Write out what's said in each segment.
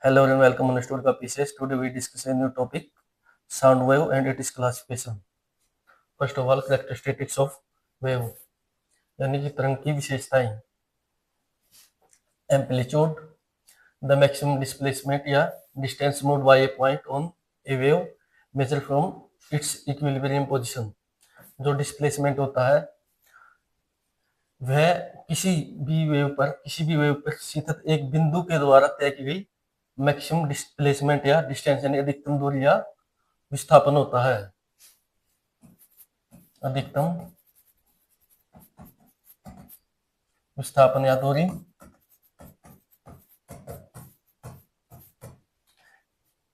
Hello and welcome on Studio Pieces. Today we discuss a new topic, sound wave and its classification. First of all, characteristics of wave यानी कि तरंग की विशेषताएं. Amplitude, the maximum displacement या distance moved by a point on a wave measured from its equilibrium position. जो displacement होता है वह किसी भी वेव पर स्थित एक बिंदु के द्वारा तय की गई मैक्सिमम डिस्प्लेसमेंट या डिस्टेंस यानी अधिकतम दूरी या विस्थापन होता है. अधिकतम विस्थापन या दूरी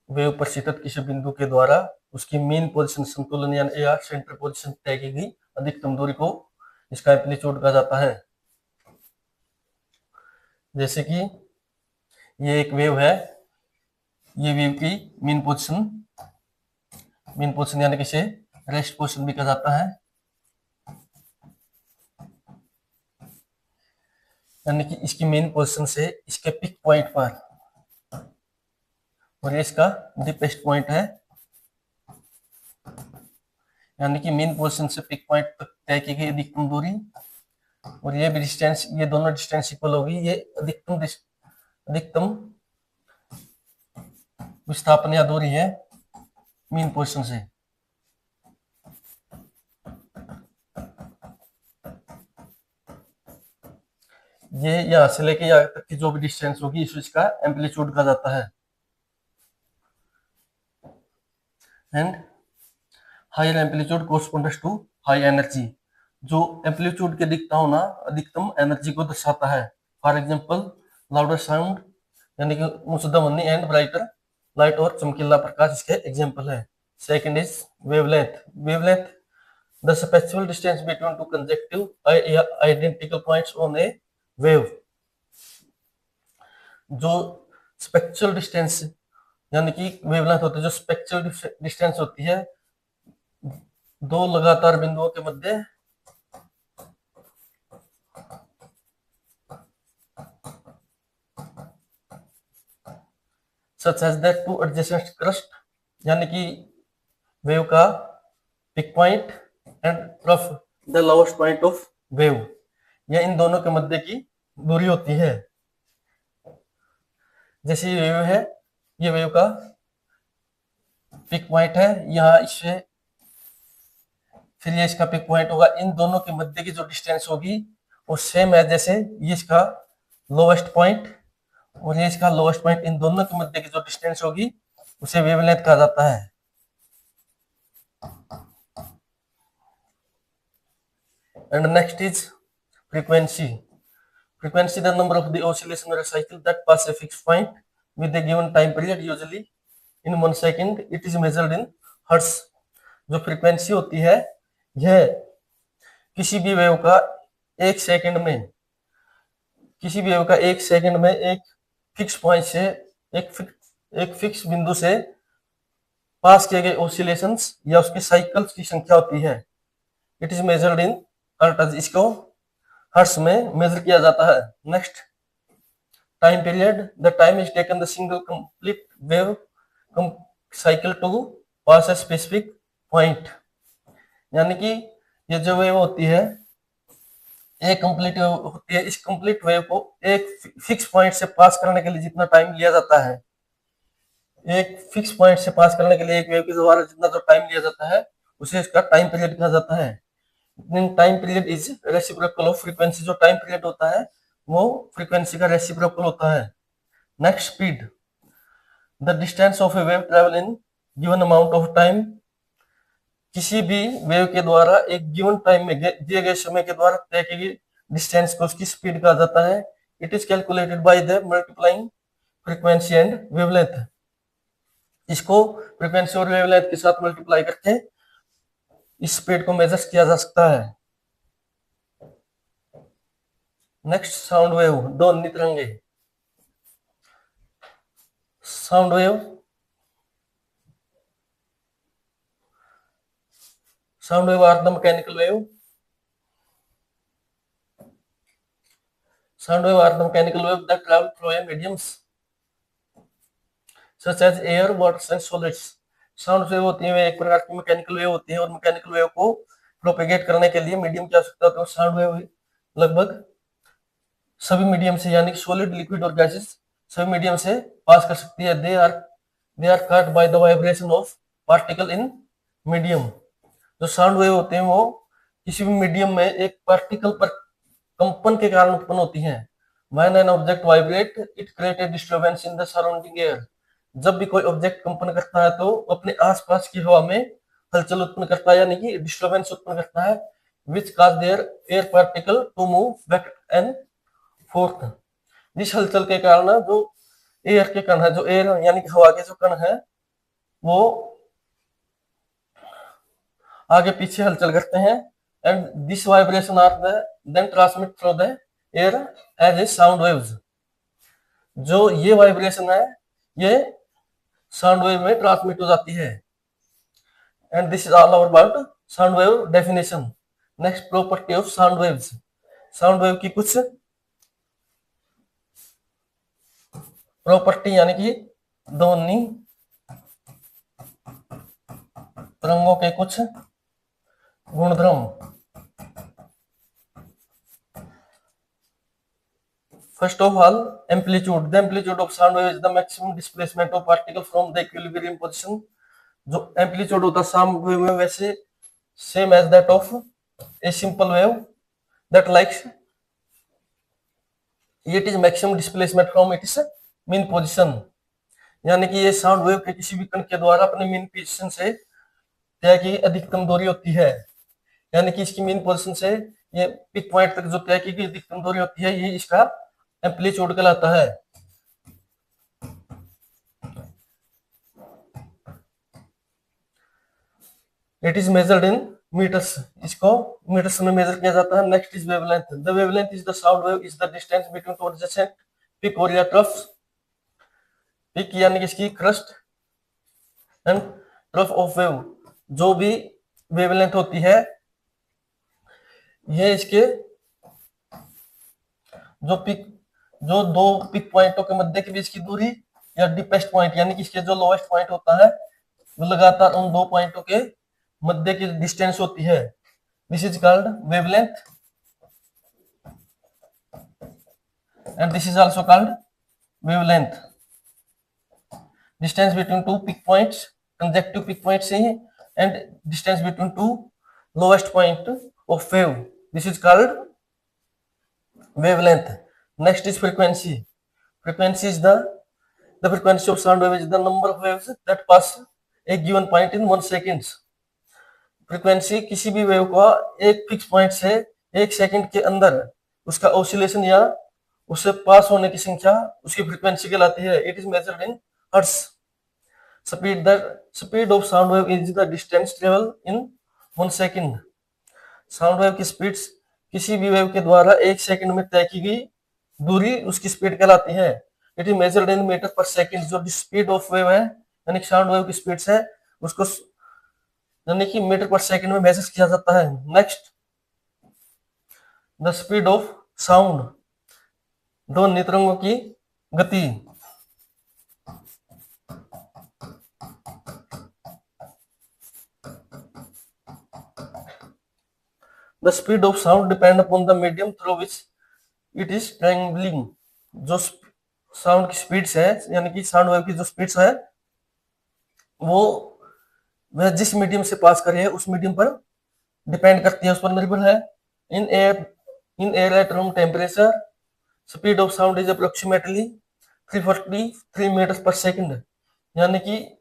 वेव पर स्थित किसी बिंदु के द्वारा उसकी मीन पोजीशन संतुलन या सेंटर पोजीशन तय की गई अधिकतम दूरी को इसका एम्पलीट्यूड कहा जाता है. जैसे कि ये एक वेव है, ये वेव की मीन पोजीशन यानी कि इसे रेस्ट पोजीशन भी कहा जाता है. यानी कि इसकी मेन पोजीशन से इसके पिक पॉइंट पर, और ये इसका डीपेस्ट पॉइंट है, यानी कि मेन पोजीशन से पिक पॉइंट तक तय की गई अधिकतम दूरी, और ये भी डिस्टेंस, ये दोनों डिस्टेंस इक्वल होगी. ये अधिकतम विस्थापन या दूरी है मेन पोजीशन से. ये यहां से लेके यहाँ तक की जो भी डिस्टेंस होगी इसका एम्पलीट्यूड कहा जाता है. And higher amplitude corresponds to high energy. जो एम्पलीट्यूड के दिखता हो ना, अधिकतम एनर्जी को दर्शाता है. फॉर एग्जांपल लाउडर साउंड यानी कि ऊंची ध्वनि एंड ब्राइटर लाइट और चमकीला प्रकाश इसके एग्जांपल है. Second is wavelength the spectral distance between to conjunctive identical points on A wave. जो स्पेक्ट्रल डिस्टेंस यानी कि वेवलेंथ होती है, जो स्पेक्ट्रल डिस्टेंस होती है दो लगातार बिंदुओं के मध्य such as that two adjacent crust यानी कि वेव का peak point and trough the lowest point of wave, यह इन दोनों के मध्य की दूरी होती है. जैसे ये वेव है, ये वेव का पिक पॉइंट है यहाँ, इससे फिर ये इसका पिक पॉइंट होगा. इन दोनों के मध्य की जो डिस्टेंस होगी वो सेम है, जैसे ये इसका लोवेस्ट पॉइंट और ये इसका लोवेस्ट पॉइंट, इन दोनों के मध्य की जो डिस्टेंस होगी उसे वेवलेंथ कहा जाता है. And next is frequency. Frequency, the number of the oscillation or cycle that pass a fixed point with a given time period, usually in 1 second. It is measured in hertz. जो frequency होती है यह किसी भी wave का एक second में एक फिक्स पॉइंट से एक फिक्स बिंदु से पास किए गए ऑसिलेशंस या उसके साइकिल्स की संख्या होती है. It is measured in hertz. इसको हर्ट्ज में मेजर किया जाता है. Next time period. The time is taken the single complete wave cycle to pass a specific point. यानी कि ये जो वेव होती है एक कंप्लीट वेव होती है, इस कंप्लीट वेव को एक फिक्स पॉइंट से पास करने के लिए जितना टाइम लिया जाता है, एक फिक्स पॉइंट से पास करने के लिए एक वेव के द्वारा जितना जो टाइम लिया जाता है उसे इसका टाइम पीरियड कहा जाता है. Time period is reciprocal of frequency. जो टाइम पीरियड होता है वो फ्रीक्वेंसी का रेसिप्रोकल होता है. Next speed. The distance of A wave travel in given amount of time. किसी भी वेव के द्वारा एक गिवन टाइम में दिए गए समय के द्वारा तय की गई डिस्टेंस को उसकी स्पीड कहा जाता है. It is calculated by the multiplying frequency and wavelength. इसको फ्रीक्वेंसी और वेवलेंथ के साथ मल्टीप्लाई करके इस स्पीड को मेजर किया जा सकता है. नेक्स्ट साउंड वेव, ध्वनि तरंगे. Sound wave are the mechanical wave. Sound wave are the mechanical wave that travel through a mediums such as air, water and solids. Sound wave होती है वे एक प्रकार की मैकेनिकल वेव होती है, और मैकेनिकल वेव को प्रोपेगेट करने के लिए मीडियम की आवश्यकता होती है। साउंड वेव लगभग सभी मीडियम से, यानी कि सॉलिड, लिक्विड और गैसेस, सभी मीडियम से पास कर सकती है। They are cut by the vibration of particle in medium. जो साउंड वेव होते हैं वो किसी भी मीडियम में एक पार्टिकल पर कंपन के कारण उत्पन्न होती हैं। When an object vibrate, it create a disturbance in the surrounding air। जब भी कोई ऑब्जेक्ट कंपन करता है तो अपने आसपास की हवा में हलचल उत्पन्न करता है, यानी कि डिस्टर्बेंस उत्पन्न करता है, which cause their air particle to move back and forth। जिस हलचल के कारण जो एयर के कण है, जो एयर यानी कि हवा के जो कण है, वो आगे पीछे हलचल करते हैं। And this vibration are then transmit through the air as a sound waves. जो ये वाइब्रेशन है ये साउंड वेव में ट्रांसमिट हो जाती है। And this is all about sound wave definition. Next, property of sound waves. Sound wave की कुछ प्रॉपर्टी यानी कि ध्वनि तरंगों के कुछ गुणधर्म। First of all, amplitude. The amplitude of sound wave is the maximum displacement of particle from the equilibrium position। जो amplitude होता है sound wave में, वैसे same as that of a simple wave that likes it is maximum displacement from its mean position। यानी कि ये sound wave के किसी भी कण के द्वारा अपने मीन पोजीशन से तय की अधिकतम दूरी होती है। यानी कि इसकी मीन पोजीशन से ये पिक पॉइंट तक जो तय की गई अधिकतम दूरी होती है, ये इसका एम्पलीट्यूड कहलाता है। It is measured in metres. इसको मीटर्स में मेजर किया जाता है। Next is wavelength. The wavelength is the sound wave is the distance between two adjacent peak और या ट्रफ। पिक यानी कि इसकी crest and trough of wave. जो भी वेवलेंथ होती है ये इसके जो दो पिक पॉइंटों के मध्य के बीच की दूरी, या डीपेस्ट पॉइंट यानी कि इसके जो लोएस्ट पॉइंट होता है वो लगातार उन दो पॉइंटों के मध्य की डिस्टेंस होती है। This is called wavelength and this is also called wavelength. Distance between two peak points, consecutive peak points and distance between two lowest point of wave, this is called wavelength। Next is frequency। Frequency is the frequency of sound wave is the number of waves that pass a given point in 1 seconds। Frequency किसी भी wave का एक fix point से 1 second के अंदर उसका oscillation या उससे पास होने की संख्या उसकी फ्रीक्वेंसी कहलाती है। It is measured in hertz. Speed of sound wave is the distance travel in 1 second. Sound wave की स्पीड किसी भी वेव के द्वारा 1 सेकंड में तय की गई दूरी उसकी स्पीड कहलाती है। It is measured in metre per second. जो स्पीड ऑफ वेव है यानी साउंड वेव की स्पीड है उसको यानी कि मीटर पर सेकंड में मेजर किया जाता है। Next, the speed of sound. ध्वनि तरंगों की गति। The speed of sound depend upon the medium through which it is traveling। जो साउंड की स्पीड्स है यानी कि साउंड वेव की जो स्पीड्स है वो वह जिस मीडियम से पास कर रही है उस मीडियम पर डिपेंड करती है, उस पर निर्भर है। In air at room temperature speed of sound is approximately 343 metre per second. यानी कि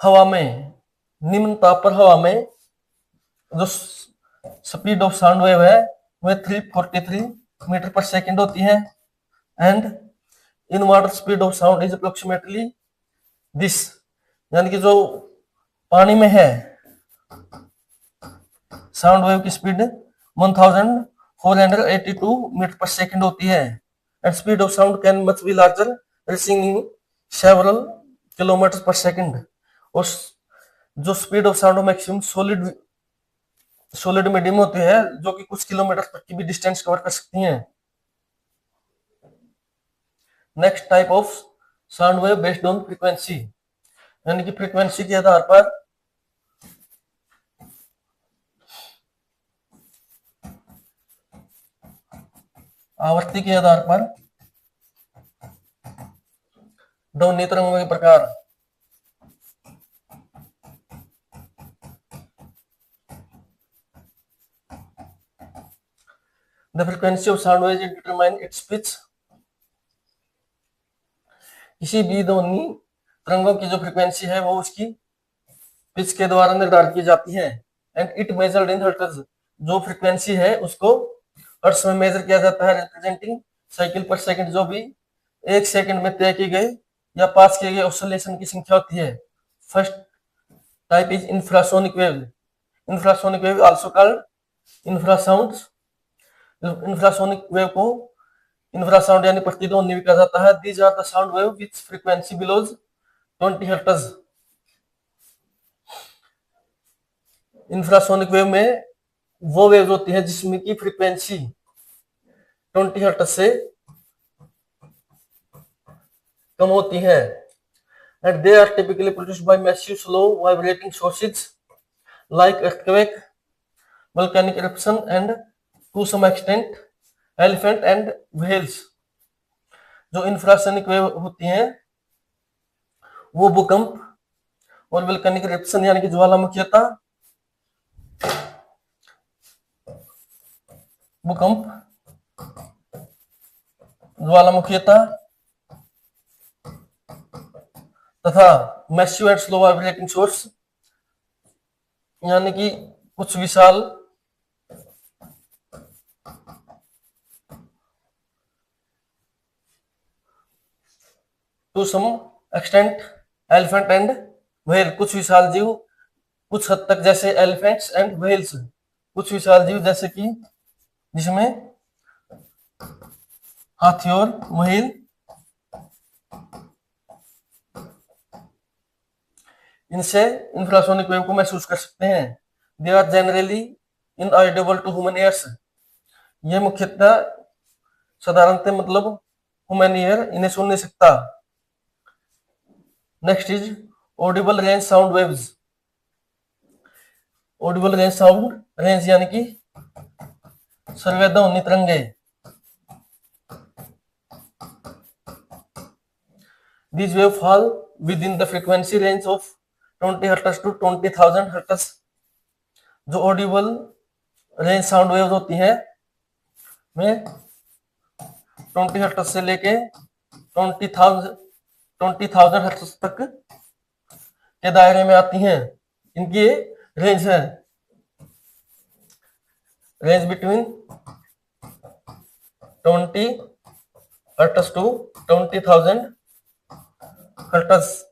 हवा में, निम्न ताप पर हवा में जो स्पीड ऑफ साउंड वेव है वह 343 मीटर पर सेकंड होती है। And in water speed of sound is approximately this. यानी कि जो पानी में है साउंड वेव की स्पीड 1482 मीटर पर सेकंड होती है। And speed of sound can much be larger reaching in several kilometre पर सेकंड। और जो speed of sound maximum solid medium होती है जो कि कुछ किलोमीटर तक की भी डिस्टेंस कवर कर सकती हैं। Next type of sound wave based on frequency, यानी कि फ्रीक्वेंसी के आधार पर आवृत्ति के आधार पर ध्वनि तरंगों के प्रकार। The frequency of sound wave determine its pitch, किसी भी ध्वनि तरंगों की जो फ्रीक्वेंसी है वो उसकी पिच के द्वारा निर्धारित की जाती है। And it measured in hertz, जो फ्रीक्वेंसी है उसको हर्ट्ज में मेजर किया जाता है, रिप्रेजेंटिंग साइकिल पर सेकंड, जो भी एक सेकंड में तय की गई या पास किए गए ऑसिलेशन की संख्या होती है। First type is infrasonic wave. Infrasonic wave also called infrasound. Infrasonic wave को इंफ्रासाउंड यानी प्रतिध्वनि भी कहा जाता है। These are the sound wave which frequency belows 20 hertz. Infrasonic wave में वो वेव होती है जिसमें की फ्रीक्वेंसी 20 हर्ट्ज से कम होती है। And they are typically produced by massive slow vibrating sources like earthquake, volcanic eruption and to some extent elephant and whales. जो इंफ्रासोनिक वेव होती हैं वो भूकंप और वोल्केनिक इरप्शन यानी कि ज्वालामुखीता, भूकंप, ज्वालामुखीता तथा massive and slow vibrating source यानी कि कुछ विशाल to some extent elephant and whale, कुछ विशाल जीव कुछ हद तक, जैसे एलिफेंट्स एंड व्हेल्स, कुछ विशाल जीव जैसे कि जिसमें हाथी और व्हेल, इनसे इंफ्रासोनिक वेव को महसूस कर सकते हैं। They are generally inaudible to human ears. ये मुख्यतः साधारणतः मतलब ह्यूमन ईयर इन्हें सुन नहीं सकता। Next is Audible range sound waves. Audible range sound range यानी कि सर्वैध ध्वनि तरंगे। These waves fall within the frequency range of 20 hertz to 20,000 hertz. जो ऑडिबल रेंज साउंड वेव्स होती हैं में 20 हर्ट्ज से लेके 20,000 हर्ट्ज तक के दायरे में आती हैं। इनकी रेंज है, range between 20 hertz to 20,000 hertz.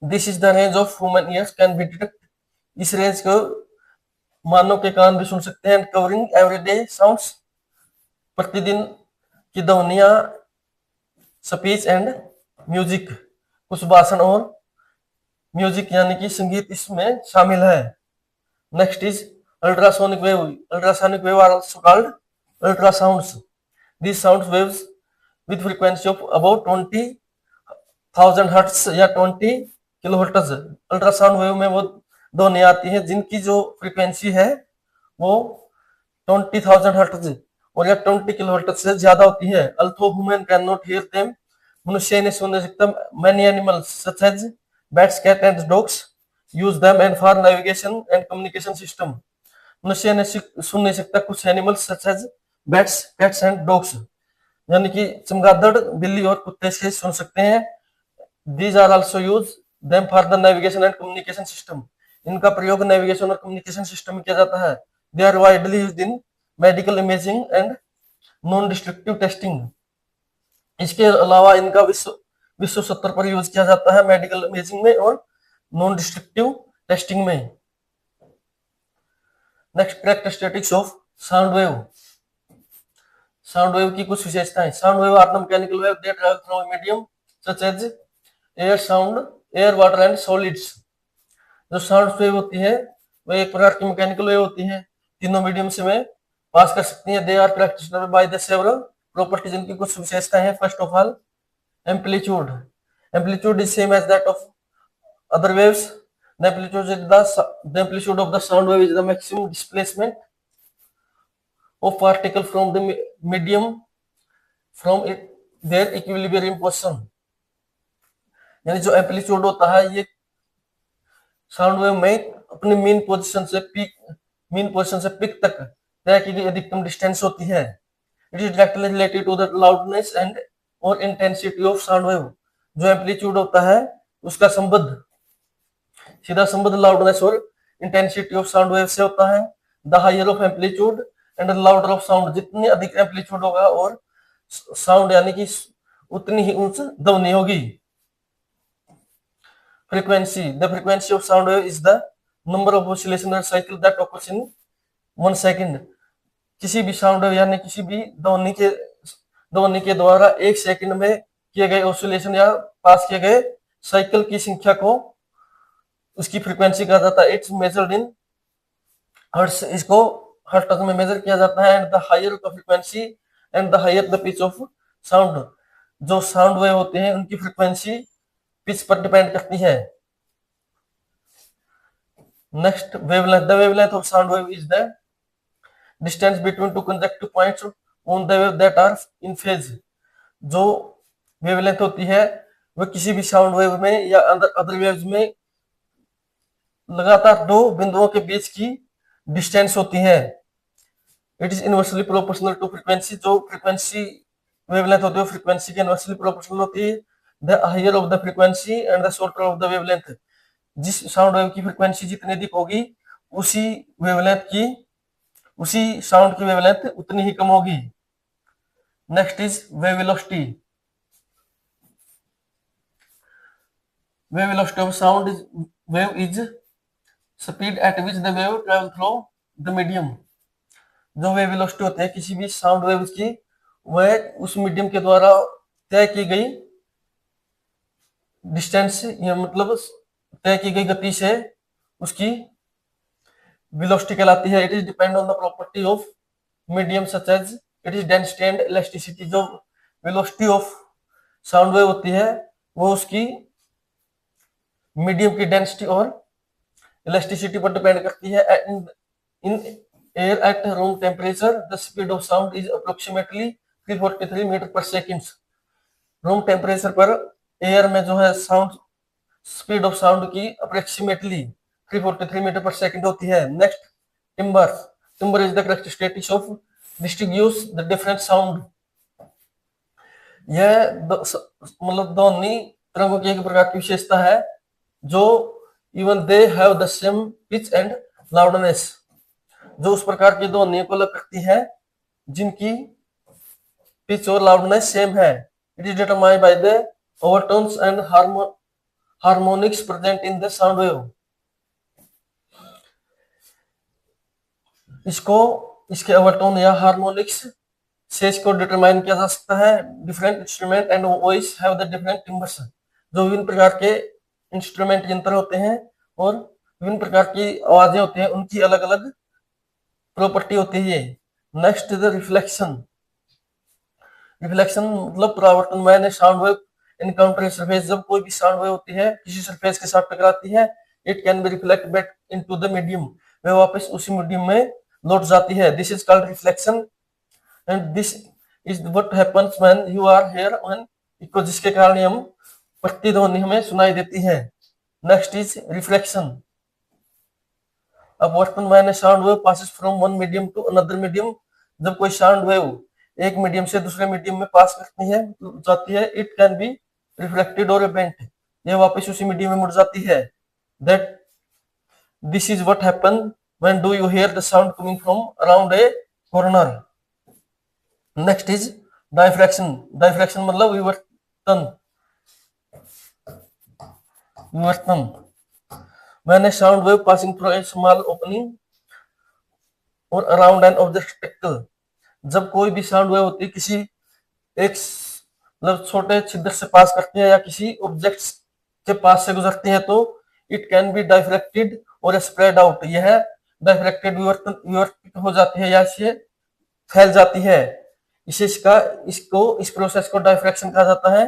This is the range of human ears can be detect. इस रेंज को मानव के कान भी सुन सकते हैं। कवरिंग एवरीडे साउंड्स, प्रतिदिन की ध्वनियां, स्पीच एंड म्यूजिक, कुछ भाषण और म्यूजिक यानी कि संगीत इसमें शामिल है। Next is ultrasonic wave. Ultrasonic wave are also called ultrasounds. These sound waves with frequency of about 20,000 hertz या 20 किलोहर्ट्ज। अल्ट्रासाउंड वेव में वो ध्वनि आती है जिनकी जो फ्रीक्वेंसी है वो 20,000 हर्ट्ज और या 20 किलोहर्ट्ज से ज्यादा होती है। Although human can not hear them, मनुष्य इन्हें सुन नहीं सकता। Many animals such as bats, cat and dogs use them and for navigation and communication system. मनुष्य इन्हें सुन नहीं सकता। कुछ animals such as bats, cats and dogs यानी कि चमगादड़, बिल्ली और कुत्ते से सुन सकते हैं। These are also use them for the navigation and communication system। इनका प्रयोग नेविगेशन और कम्युनिकेशन सिस्टम में किया जाता है। They are widely used in medical imaging and non-destructive testing। इसके अलावा इनका विश्व स्तर पर यूज किया जाता है मेडिकल इमेजिंग में और नॉन डिस्ट्रक्टिव टेस्टिंग में। Next, characteristics of sound wave. Sound wave की कुछ विशेषताएं। Sound wave are the mechanical wave that travel through a medium such as air, sound, air, water and solids. जो sound wave होती है वो एक प्रकार की मैकेनिकल वेव होती है, तीनों मीडियम से में पास कर सकती है। They are characterized by the several properties. इनकी कुछ विशेषताएं हैं। First of all amplitude. Amplitude is same as that of other waves. The amplitude of the sound wave is the maximum displacement of particle from the medium from their equilibrium position. यानी जो amplitude होता है ये sound wave में अपनी mean position से pick तक तय की गई अधिकतम डिस्टेंस होती है. It is directly related to the loudness and और इंटेंसिटी ऑफ साउंड वेव. जो एम्पलीट्यूड होता है उसका सीधा संबंध लाउडनेस और इंटेंसिटी ऑफ साउंड वेव से होता है. The higher of amplitude and the louder of sound. जितनी अधिक एम्पलीट्यूड होगा और साउंड यानी कि उतनी ही उच्च ध्वनि होगी. Frequency. The frequency of sound wave is the number of oscillation or cycle that occurs in 1 second. किसी भी साउंड वेव यानी किसी भी ध्वनि के द्वारा 1 सेकंड में किए गए ऑसिलेशन या पास किए गए साइकिल की संख्या को उसकी फ्रीक्वेंसी कहा जाता है. It's measured in hertz. इसको हर्ट्ज में मेजर किया जाता है. And the higher the frequency and the higher the pitch of sound. जो साउंड वेव होते हैं उनकी फ्रीक्वेंसी पिच पर डिपेंड करती है. Next wavelength. The wavelength of sound wave is the distance between two conjunctive points on the wave that are in phase. जो wavelength होती है वह किसी भी साउंड वेव में या अदर वेव्स में लगातार दो बिंदुओं के बीच की डिस्टेंस होती है. It is inversely proportional to frequency. जो फ्रीक्वेंसी वेवलेंथ होती है फ्रीक्वेंसी के इनवर्सली प्रोपोर्शनल होती है. The higher of the frequency and the shorter of the wavelength. जिस साउंड वेव की फ्रीक्वेंसी जितनी अधिक होगी उसी साउंड की वेवलेंथ उतनी ही कम होगी. Next is wave velocity. Wave velocity of sound wave is speed at which the wave travel through the medium. जो वेव वेलोसिटी होती है किसी भी साउंड वेव की वह उस मीडियम के द्वारा तय की गई डिस्टेंस या मतलब तय की गई गति से उसकी वेलोसिटी कहलाती है. It is depend on the property of medium such as it is density and elasticity. जो वेलोसिटी ऑफ साउंड वेव होती है वो उसकी मीडियम की डेंसिटी और इलास्टिसिटी पर डिपेंड करती है. In air at room temperature the speed of sound is approximately 343 metre per second. Room temperature पर एयर में जो है साउंड स्पीड ऑफ साउंड की अप्रोक्सीमेटली 343 मीटर पर सेकंड होती है. Next timbre. Timbre is the characteristics of distributes the different sound. यह मतलब ध्वनि तरंगों की एक प्रकार की विशेषता है जो even they have the same pitch and loudness. जो उस प्रकार की ध्वनियों को अलग करती है जिनकी पिच और लाउडनेस सेम है. It is determined by the overtones and harmonics present in the sound wave. इसके ओवरटोन या हार्मोनिक्स से इसको डिटरमाइन किया जा सकता है. Different instrument and voice have the different timbers. जो विभिन्न प्रकार के इंस्ट्रूमेंट यंत्र होते हैं और विभिन्न प्रकार की आवाजें होती हैं उनकी अलग अलग प्रॉपर्टी होती है. Next is the reflection. Reflection मतलब परावर्तन. मैंने साउंड वेव इनकाउंटर सरफेस. जब कोई भी साउंड वेव होती है किसी सरफेस के साथ टकराती है it can be reflect back into the medium. वह वापस उसी मीडियम में लौट जाती है. This is called reflection and this is what happens when you are hear when echo. जिसके कारण हम प्रतिध्वनि हमें सुनाई देती है. Next is reflection. अपवर्तन when sound wave passes from one medium to another medium. जब कोई साउंड वेव एक मीडियम से दूसरे मीडियम में पास करती है जाती है इट कैन बी रिफ्लेक्टेड और बेंट. यह वापस उसी मीडियम में मुड़ जाती है. That this is what happen when do you here the sound coming from around a corner. Next is diffraction. Diffraction मतलब विवर्तन. When A sound wave passing through a small opening और अराउंड एन ऑब्जेक्ट. जब कोई भी sound wave होती है किसी एक मतलब छोटे छिद्र से पास करती है या किसी ऑब्जेक्ट के पास से गुजरती है तो इट कैन बी डाइफ्रैक्टेड और स्प्रेड आउट. यह डाइफ्रैक्टेड विवर्तित हो जाती है या इसे फैल जाती है. इस प्रोसेस को डाइफ्रैक्शन कहा जाता है.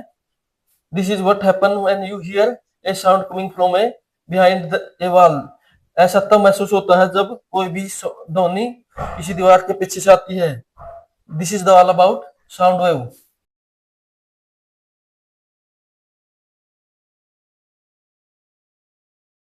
This is what happen when you here A sound coming from A behind a wall. ऐसा तब महसूस होता है जब कोई भी ध्वनि किसी दीवार के पीछे से आती है। This is the all about sound wave.